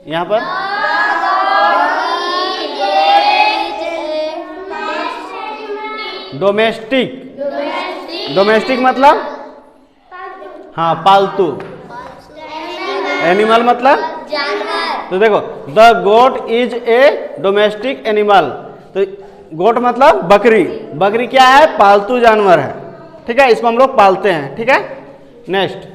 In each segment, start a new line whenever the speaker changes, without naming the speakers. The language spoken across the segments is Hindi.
यहाँ पर डोमेस्टिक। डोमेस्टिक मतलब हाँ पालतू। एनिमल मतलब जानवर। तो देखो the goat is a domestic animal. तो गोट मतलब बकरी। बकरी क्या है? पालतू जानवर है। ठीक है, इसको हम लोग पालते हैं। ठीक है, नेक्स्ट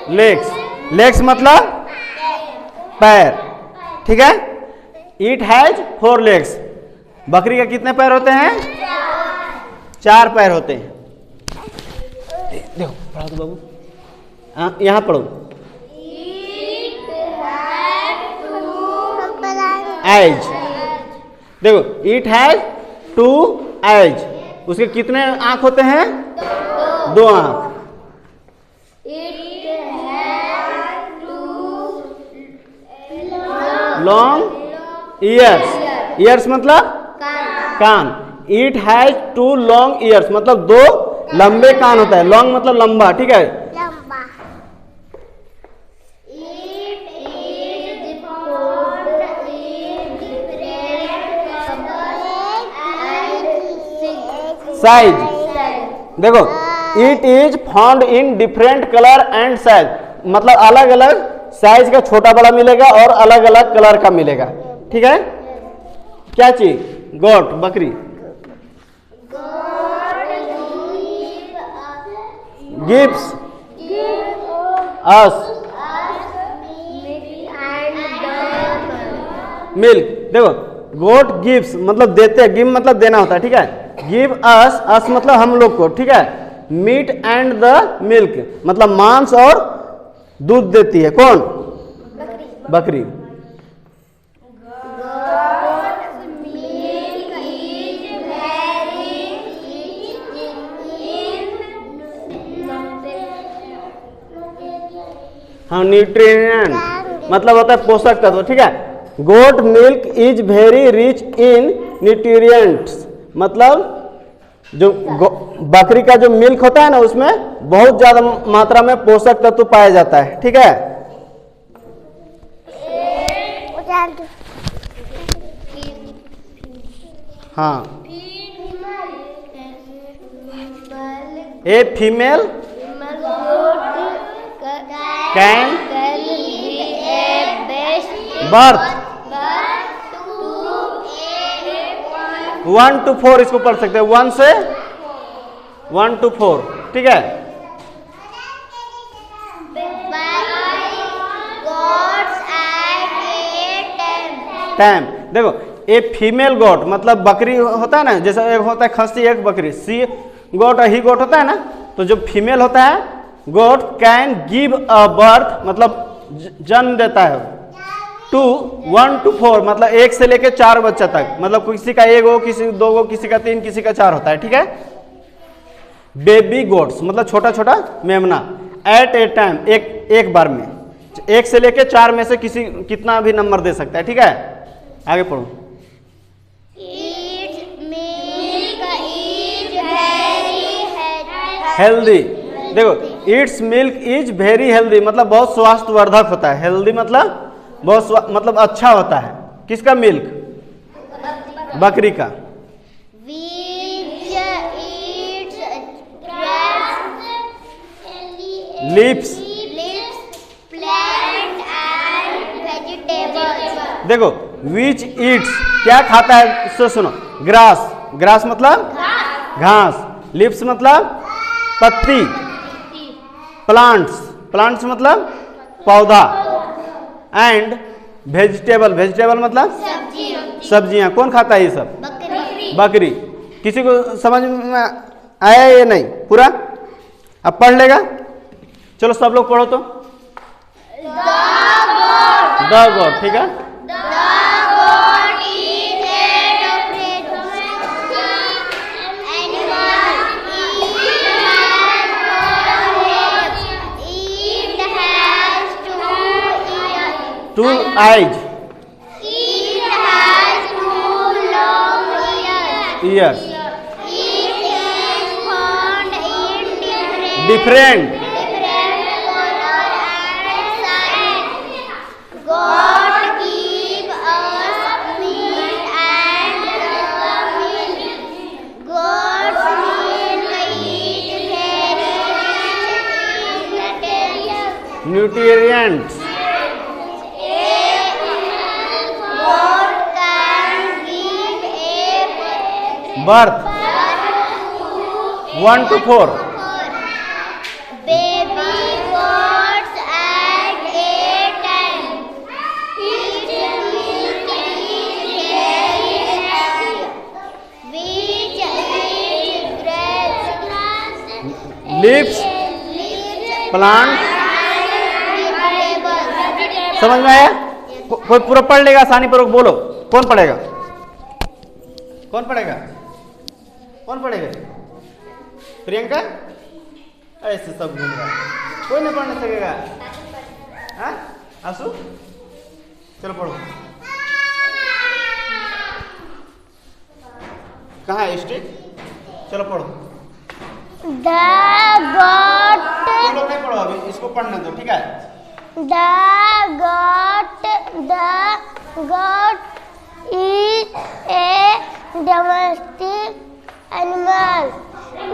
लेग्स। लेग्स मतलब पैर। ठीक है, इट हैज 4 लेग्स। बकरी का कितने पैर होते हैं? 4 पैर होते हैं। देखो पढ़ा दो बाबू, यहाँ पढ़ो। एज। देखो इट हैज 2 एज। उसके कितने आंख होते हैं? 2 आंख। Long years. ईयर्स मतलब कान। इट हैज 2 लॉन्ग ईयर्स मतलब 2 लंबे कान होता है। लॉन्ग मतलब लंबा। ठीक है,
लंबा।
साइज। देखो it is found in different colour and size मतलब अलग अलग साइज का छोटा बड़ा मिलेगा और अलग अलग कलर का मिलेगा। ठीक है, क्या चीज? गोट, बकरी। Gives us milk. देखो गोट गिव्स मतलब देते हैं, गिव मतलब देना होता है। ठीक है, गिव अस, अस मतलब हम लोग को। ठीक है, मीट एंड द मिल्क मतलब मांस और दूध देती है। कौन? बकरी। हाँ, न्यूट्रिएंट मतलब होता है पोषक तत्व। ठीक है, goat milk is very rich in nutrients मतलब जो बकरी का जो मिल्क होता है ना उसमें बहुत ज्यादा मात्रा में पोषक तत्व पाया जाता है। ठीक है, हाँ। A female can birth 1 to 4 इसको पढ़ सकते हैं, 1 से 1 to 4। ठीक है, टाइम। देखो ए फीमेल गोट मतलब बकरी होता है ना, जैसे एक होता है खस्सी एक बकरी, सी गोट ही गोट होता है ना। तो जो फीमेल होता है गोट कैन गिव अ बर्थ मतलब जन्म देता है टू 1 to 4 मतलब 1 से लेके 4 बच्चा तक मतलब किसी का 1 हो, किसी 2 हो, किसी का 3, किसी का 4 होता है। ठीक है, बेबी गोट्स मतलब छोटा छोटा मेमना एट ए टाइम एक बार में 1 से लेके 4 में से किसी कितना भी नंबर दे सकता है। ठीक है, आगे पढ़ो। हेल्दी। देखो it's milk is very healthy मतलब बहुत स्वास्थ्यवर्धक होता है। हेल्दी मतलब बहुत मतलब अच्छा होता है। किसका मिल्क? बकरी का। लीव्स। देखो विच ईट्स क्या खाता है इससे सुनो। ग्रास। ग्रास मतलब घास। लीव्स मतलब पत्ती। प्लांट्स। प्लांट्स मतलब पौधा। And vegetable. वेजिटेबल मतलब सब्जियां। कौन खाता है ये सब? बकरी। किसी को समझ में आया या नहीं पूरा? अब पढ़ लेगा। चलो सब लोग पढ़ो तो। The goat. ठीक है, two eyes ears different nutrients birth 1 to 4.
Baby goats at 8 time. Each milk is very heavy. Which eats grass,
Leaves, plant. समझ में आया? कोई पूरा पढ़ लेगा? आसानी पूर्वक बोलो। कौन पढ़ेगा? कौन पढ़ेगा? कौन पढ़ेगा? प्रियंका? ऐसे सब घूम रहा है, कोई नहीं पढ़ सकेगा। हाँ आंसू, चलो पढ़ो। कहाँ है स्टिक? चलो पढ़ो।
The goat.
तुम लोग नहीं पढ़ो अभी, इसको पढ़ने दो, ठीक है?
The goat is a domestic animal.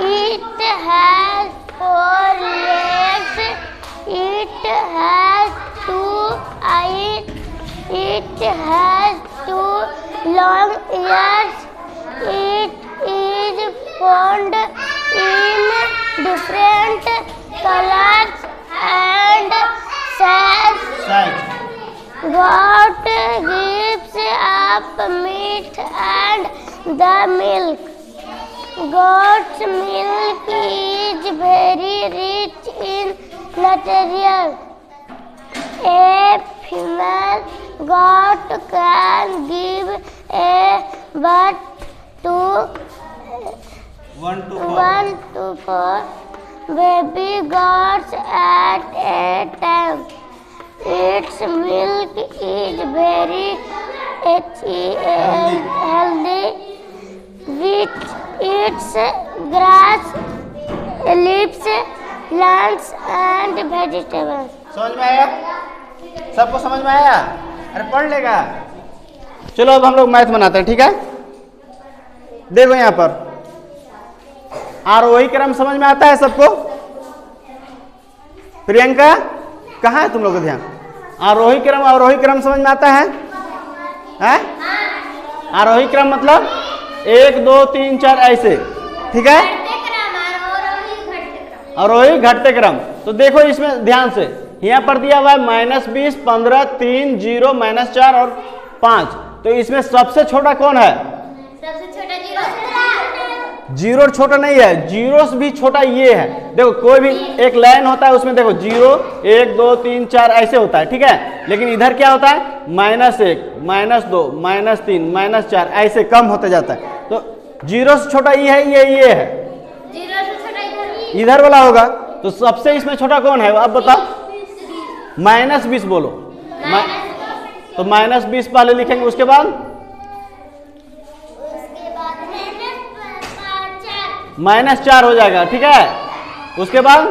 It has 4 legs. It has 2 eyes. It has 2 long ears. It is found in different colors and sizes. Goat gives up meat and the milk. Goat's milk is very rich in material. A female goat can give a birth to
1 to 4.
1 to 4 baby goats at a time. Its milk is very healthy, which eats grass, leaves, plants and vegetables.
समझ में आया? सबको समझ में आया? अरे पढ़ लेगा। चलो अब हम लोग मैथ बनाते हैं, ठीक है? देखो यहाँ पर आरोही क्रम समझ में आता है सबको? प्रियंका कहाँ है तुम लोग का ध्यान? आरोही क्रम अवरोही क्रम समझ में आता है? हैं? आरोही क्रम मतलब 1 2 3 4 ऐसे, ठीक है? आरोही घटते क्रम। तो देखो इसमें ध्यान से, यहाँ पर दिया हुआ है -20 15 3 0 -4 और 5। तो इसमें सबसे छोटा कौन है?
सबसे छोटा
जीरो छोटा नहीं है, जीरो से भी छोटा ये है। देखो कोई भी एक लाइन होता है उसमें देखो 0 1 2 3 4 ऐसे होता है, ठीक है? लेकिन इधर क्या होता है? -1 -2 -3 -4 ऐसे कम होते जाता है। तो जीरो से छोटा ये है, ये है,
जीरो से छोटा
इधर वाला होगा। तो सबसे इसमें छोटा कौन है अब बताओ? -20 बोलो। तो -20 पहले लिखेंगे, उसके बाद -4 हो जाएगा, ठीक है? उसके बाद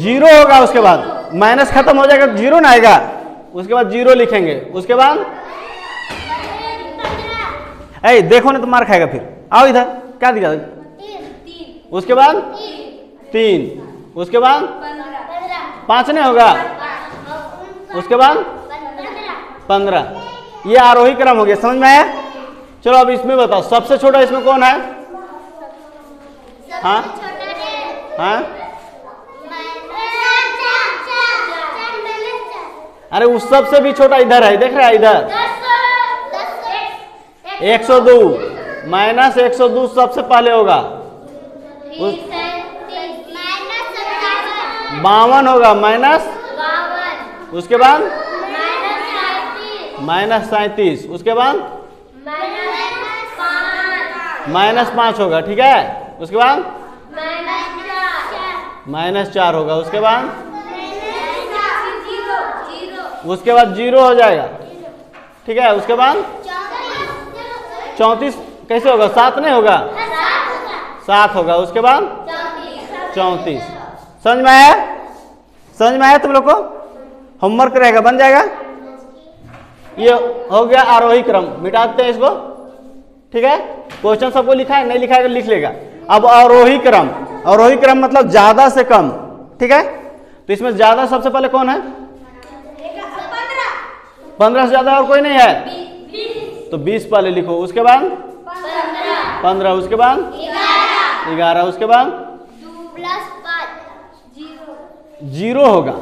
0 होगा, उसके बाद माइनस खत्म हो जाएगा, 0 ना आएगा, उसके बाद 0 लिखेंगे। उसके बाद ऐ देखो ना तो मार खाएगा फिर। आओ इधर, क्या दिखा? उसके बाद 3, उसके बाद 5 नहीं होगा, उसके बाद 15। ये आरोही क्रम हो गया, समझ में आया? चलो अब इसमें बताओ सबसे छोटा इसमें कौन है? हाँ हाँ, अरे उस सबसे भी छोटा इधर है, देख रहे हैं इधर 102 -102 सबसे पहले होगा। 52 होगा माइनस, उसके बाद -37, उसके बाद -5 होगा, ठीक है? उसके बाद -4 होगा, उसके बाद 0 हो जाएगा, ठीक है? उसके बाद 34 कैसे होगा? 7 नहीं होगा, 7 होगा, उसके बाद 34। समझ में आया? समझ में आया तुम लोग को? होमवर्क रहेगा, बन जाएगा। ये हो गया आरोही क्रम, मिटा देते हैं इसको, ठीक है? क्वेश्चन सबको लिखा है, नहीं लिखा है लिख लेगा। अब अवरोही क्रम, अवरोही क्रम मतलब ज्यादा से कम, ठीक है। तो इसमें ज्यादा सबसे पहले कौन है? 15 से ज्यादा और कोई नहीं है, तो 20 पहले लिखो, उसके बाद 15, उसके बाद 11, उसके बाद
प्लस
0 होगा,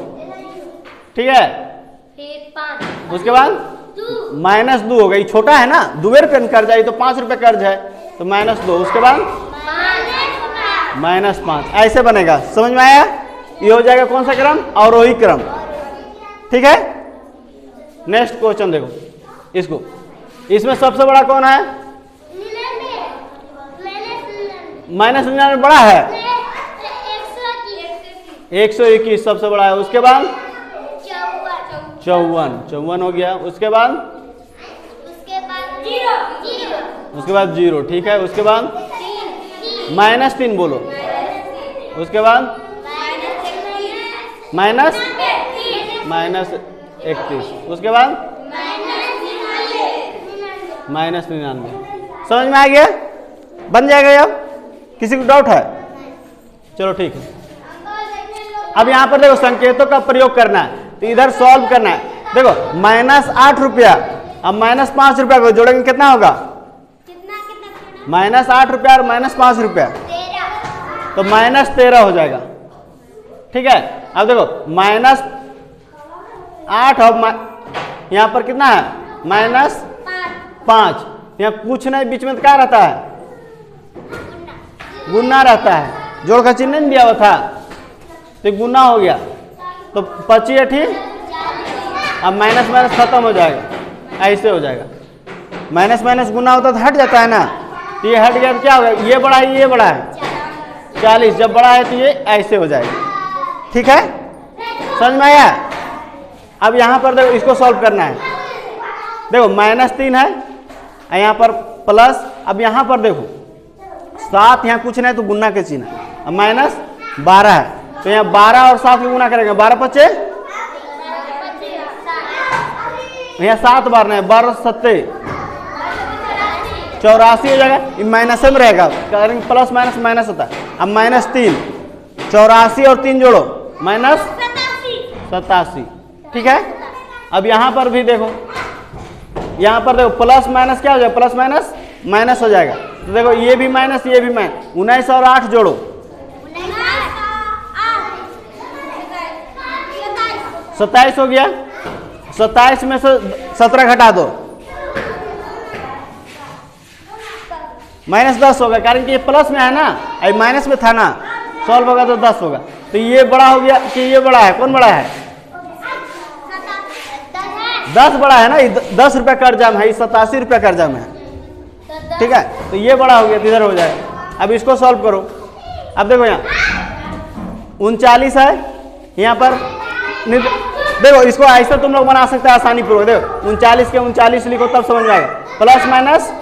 ठीक है।
फिर 5,
उसके बाद -2 होगा, ये छोटा है ना, 2 रुपये कर्ज है, तो 5 रुपये कर्ज है, तो -2, उसके बाद -5, ऐसे बनेगा। समझ में आया? ये हो जाएगा कौन सा क्रम? अवरोही क्रम, ठीक है। नेक्स्ट क्वेश्चन देखो इसको, इसमें सबसे बड़ा कौन है? -99 बड़ा है, 121 सबसे बड़ा है, उसके बाद 54 हो गया, उसके बाद 0, ठीक है। उसके बाद -3 बोलो, उसके बाद -31, उसके बाद -99। समझ में आ गया? बन जाएगा अब? किसी को डाउट है? चलो ठीक है। अब यहाँ पर देखो संकेतों का प्रयोग करना है, तो इधर सॉल्व करना है। देखो -8 रुपया अब -5 रुपया को जोड़ेंगे कितना होगा? -8 रुपया और -5 रुपया, तो -13 हो जाएगा, ठीक है। अब देखो -8 और यहाँ पर कितना है? -5, यहाँ कुछ नहीं, बीच में क्या रहता है? गुना रहता है, जोड़ का चिन्ह नहीं दिया हुआ था, तो गुना हो गया, तो 25 अब माइनस खत्म हो जाएगा, ऐसे हो जाएगा। माइनस गुना होता तो हट जाता है ना, तो ये हट गया तो क्या होगा? ये बड़ा है, ये बड़ा है, 40 जब बड़ा है तो ये ऐसे हो जाएगा, ठीक है। समझ में आया? अब यहाँ पर देखो इसको सॉल्व करना है। देखो -3 है, यहाँ पर प्लस, अब यहाँ पर देखो 7, यहाँ कुछ नहीं तो गुना के चिन्ह, अब -12 है, तो यहाँ 12 और 7 को गुना करेंगे, 12 पचे, यहाँ 7 बार नहीं, 12 7 84 हो जाएगा, ये माइनस में रहेगा, करेंगे प्लस माइनस माइनस होता है। अब -3, 84 और 3 जोड़ो, -87, ठीक है। अब यहाँ पर भी देखो, यहाँ पर देखो प्लस माइनस क्या हो जाएगा? प्लस माइनस माइनस हो जाएगा, तो देखो ये भी माइनस, ये भी माइनस, 19 और 8 जोड़ो, 27 हो गया। 27 में से 17 घटा दो, -10 होगा, कारण कि ये प्लस में है ना, अभी माइनस में था ना, सॉल्व होगा तो 10 होगा। तो ये बड़ा हो गया कि ये बड़ा है? कौन बड़ा है? 10 बड़ा है ना, 10 रुपया कर्जा में है, 87 रुपया कर्जा में है, ठीक है। तो ये बड़ा हो गया, तो इधर हो जाए। अब इसको सॉल्व करो। अब देखो यहाँ 39 है, यहाँ पर देखो इसको ऐसा तुम लोग बना सकते हैं आसानी पूर्वक। देखो 39 के 39 लिखो, तब समझ में आएगा। प्लस माइनस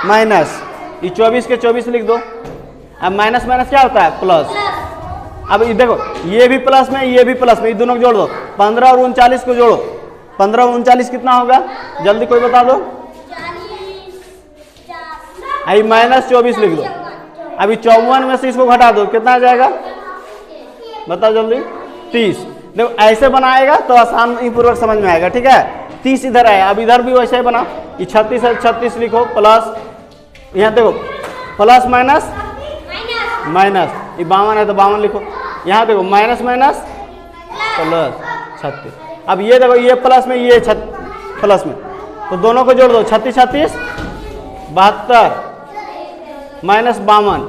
माइनस, ये 24 के 24 लिख दो। अब माइनस माइनस क्या होता है? प्लस। अब ये देखो ये भी प्लस में, ये भी प्लस में, ये दोनों को जोड़ दो। 15 और 39 को जोड़ो, 15 और 39 कितना होगा? जल्दी कोई बता दो। अभी -24 लिख दो। अभी 54 में से इसको घटा दो, कितना आ जाएगा? बताओ जल्दी। 30। देखो ऐसे बनाएगा तो आसानी पूर्वक समझ में आएगा, ठीक है। 30 इधर आया, अब इधर भी वैसे ही बना। ये 36 है, 36 लिखो प्लस, यहाँ देखो प्लस माइनस माइनस, ये 52 है तो 52 लिखो। यहाँ देखो माइनस माइनस प्लस 36। अब ये देखो ये प्लस में, ये प्लस में, तो दोनों को जोड़ दो। 36 36 72 -52,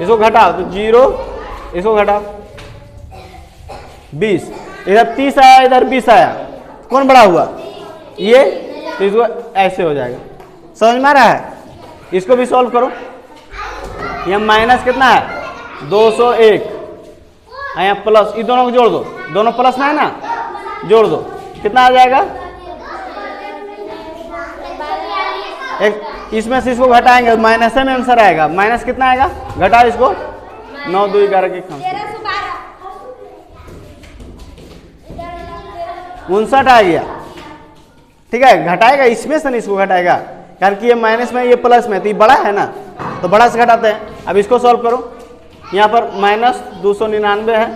इसको घटाओ तो 0, इसको घटाओ 20। इधर 30 आया, इधर 20 आया, कौन बड़ा हुआ? ये। तो इसको ऐसे हो जाएगा। समझ में आ रहा है? इसको भी सॉल्व करो। यहाँ माइनस कितना है? 201, यहाँ प्लस, ये दोनों को जोड़ दो। दोनों प्लस में है ना, जोड़ दो, कितना आ जाएगा? एक इसमें से इसको घटाएंगे, माइनस में आंसर आएगा। माइनस कितना आएगा? घटाओ इसको, 9 2 11 के 59 आ गया, ठीक है। घटाएगा इसमें से नहीं, इसको घटाएगा, कारण कि ये माइनस में, ये प्लस में, तो ये बड़ा है ना, तो बड़ा से घटाते हैं। अब इसको सॉल्व करो। यहाँ पर माइनस 299 है,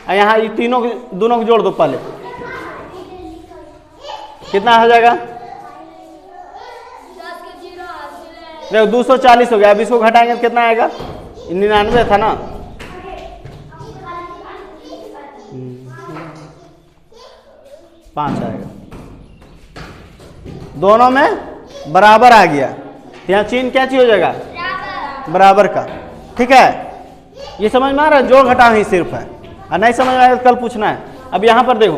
और यहाँ ये तीनों दोनों को जोड़ दो पहले, कितना हो जाएगा?
10 के 0 हासिल है।
देखो 240 हो गया। अब इसको घटाएंगे तो कितना आएगा? 99 था ना, 5 आएगा। दोनों में बराबर आ गया, यहाँ चिन्ह क्या चीज हो जाएगा? बराबर का। ठीक है, ये समझ में आ रहा है? जोड़ घटाव ही सिर्फ है, और नहीं समझ में आएगा तो कल पूछना है। अब यहाँ पर देखो